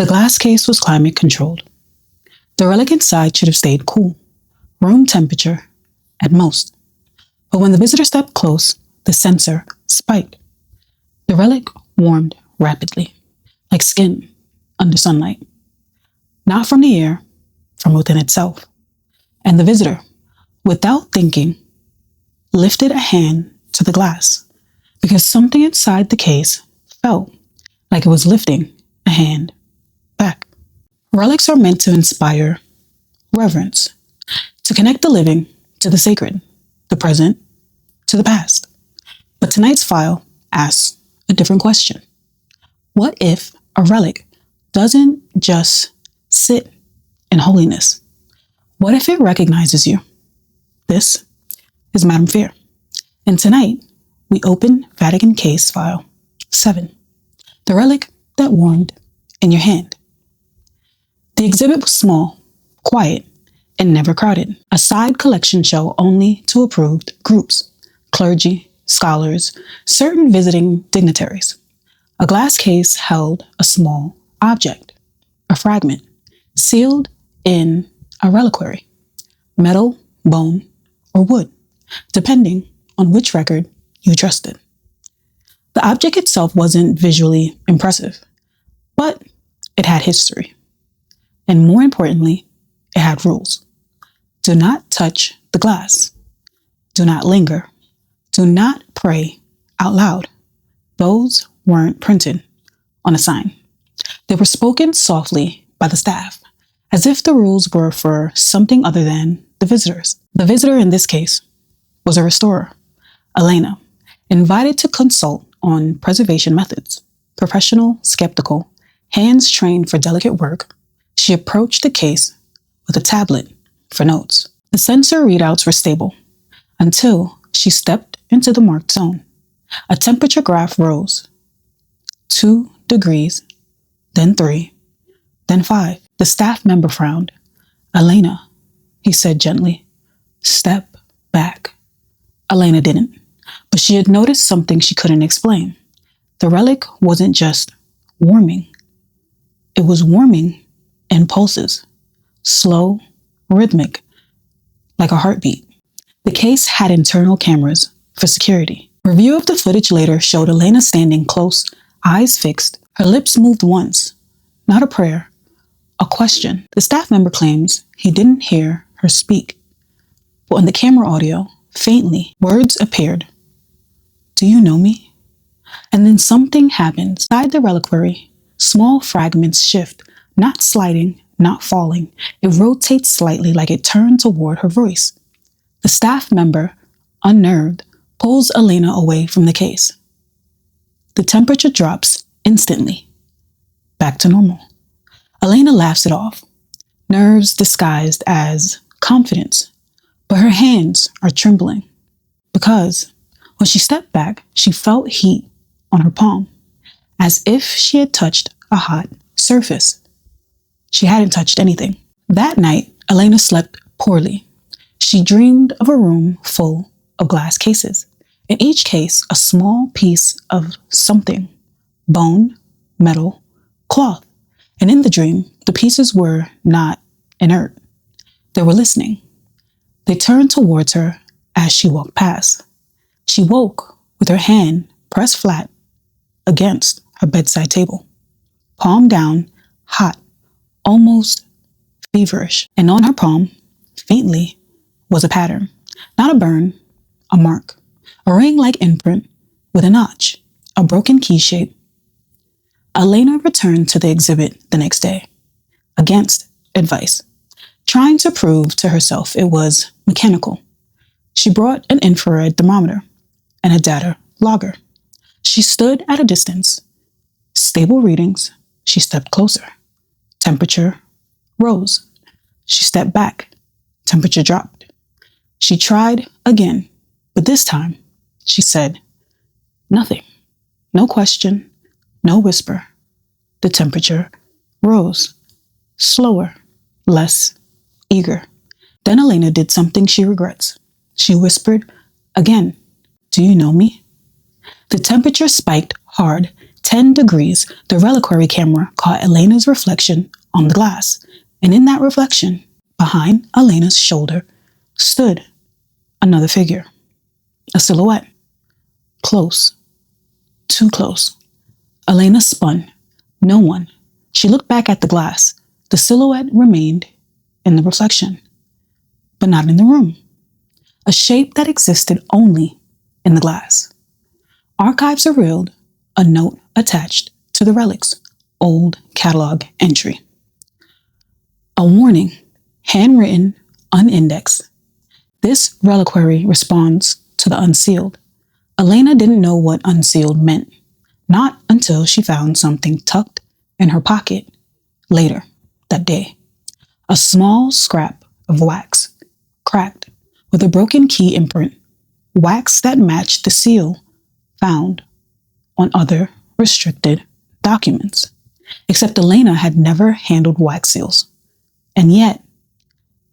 The glass case was climate controlled. The relic inside should have stayed cool, room temperature at most. But when the visitor stepped close, the sensor spiked. The relic warmed rapidly, like skin under sunlight. Not from the air, from within itself. And the visitor, without thinking, lifted a hand to the glass because something inside the case felt like it was lifting a hand back. Relics are meant to inspire reverence, to connect the living to the sacred, the present to the past. But tonight's file asks a different question. What if a relic doesn't just sit in holiness? What if it recognizes you? This is Madame Fear. And tonight, we open Vatican Case File 7, the relic that warmed in your hand. The exhibit was small, quiet, and never crowded. A side collection show only to approved groups, clergy, scholars, certain visiting dignitaries. A glass case held a small object, a fragment, sealed in a reliquary, metal, bone, or wood, depending on which record you trusted. The object itself wasn't visually impressive, but it had history. And more importantly, it had rules. Do not touch the glass. Do not linger. Do not pray out loud. Those weren't printed on a sign. They were spoken softly by the staff, as if the rules were for something other than the visitors. The visitor in this case was a restorer, Elena, invited to consult on preservation methods. Professional, skeptical, hands trained for delicate work, she approached the case with a tablet for notes. The sensor readouts were stable until she stepped into the marked zone. A temperature graph rose. 2 degrees, then 3, then 5. The staff member frowned. Elena, he said gently, step back. Elena didn't, but she had noticed something she couldn't explain. The relic wasn't just warming. It was warming in pulses, slow, rhythmic, like a heartbeat. The case had internal cameras for security. Review of the footage later showed Elena standing close, eyes fixed. Her lips moved once, not a prayer, a question. The staff member claims he didn't hear her speak, but on the camera audio, faintly, words appeared. Do you know me? And then something happened. Inside the reliquary, small fragments shift, not sliding, not falling. It rotates slightly like it turned toward her voice. The staff member, unnerved, pulls Elena away from the case. The temperature drops instantly, back to normal. Elena laughs it off, nerves disguised as confidence, but her hands are trembling because when she stepped back, she felt heat on her palm, as if she had touched a hot surface. She hadn't touched anything. That night, Elena slept poorly. She dreamed of a room full of glass cases. In each case, a small piece of something, bone, metal, cloth. And in the dream, the pieces were not inert. They were listening. They turned towards her as she walked past. She woke with her hand pressed flat against her bedside table, palm down, hot, almost feverish. And on her palm, faintly, was a pattern, not a burn, a mark, a ring-like imprint with a notch, a broken key shape. Elena returned to the exhibit the next day, against advice, trying to prove to herself it was mechanical. She brought an infrared thermometer and a data logger. She stood at a distance. Stable readings. She stepped closer. Temperature rose. She stepped back. Temperature dropped. She tried again, but this time she said nothing. No question, no whisper. The temperature rose, slower, less eager. Then Elena did something she regrets. She whispered again, "Do you know me?" The temperature spiked hard, 10 degrees, the reliquary camera caught Elena's reflection on the glass, and in that reflection, behind Elena's shoulder, stood another figure, a silhouette, close, too close. Elena spun. No one. She looked back at the glass. The silhouette remained in the reflection, but not in the room. A shape that existed only in the glass. Archives revealed a note attached to the relic's old catalog entry. A warning, handwritten, unindexed. This reliquary responds to the unsealed. Elena didn't know what unsealed meant, not until she found something tucked in her pocket later that day. A small scrap of wax, cracked, with a broken key imprint, wax that matched the seal found on other restricted documents. Except Elena had never handled wax seals, and yet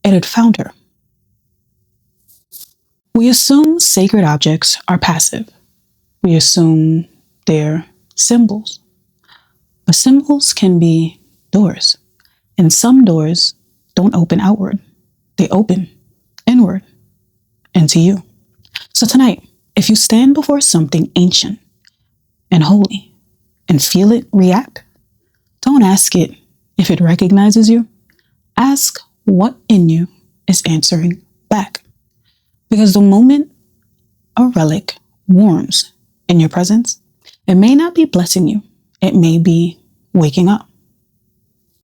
it had found her. We assume sacred objects are passive. We assume they're symbols. But symbols can be doors, and some doors don't open outward. They open inward into you. So tonight, if you stand before something ancient and holy and feel it react, don't ask it if it recognizes you. Ask what in you is answering back. Because the moment a relic warms in your presence, it may not be blessing you. It may be waking up.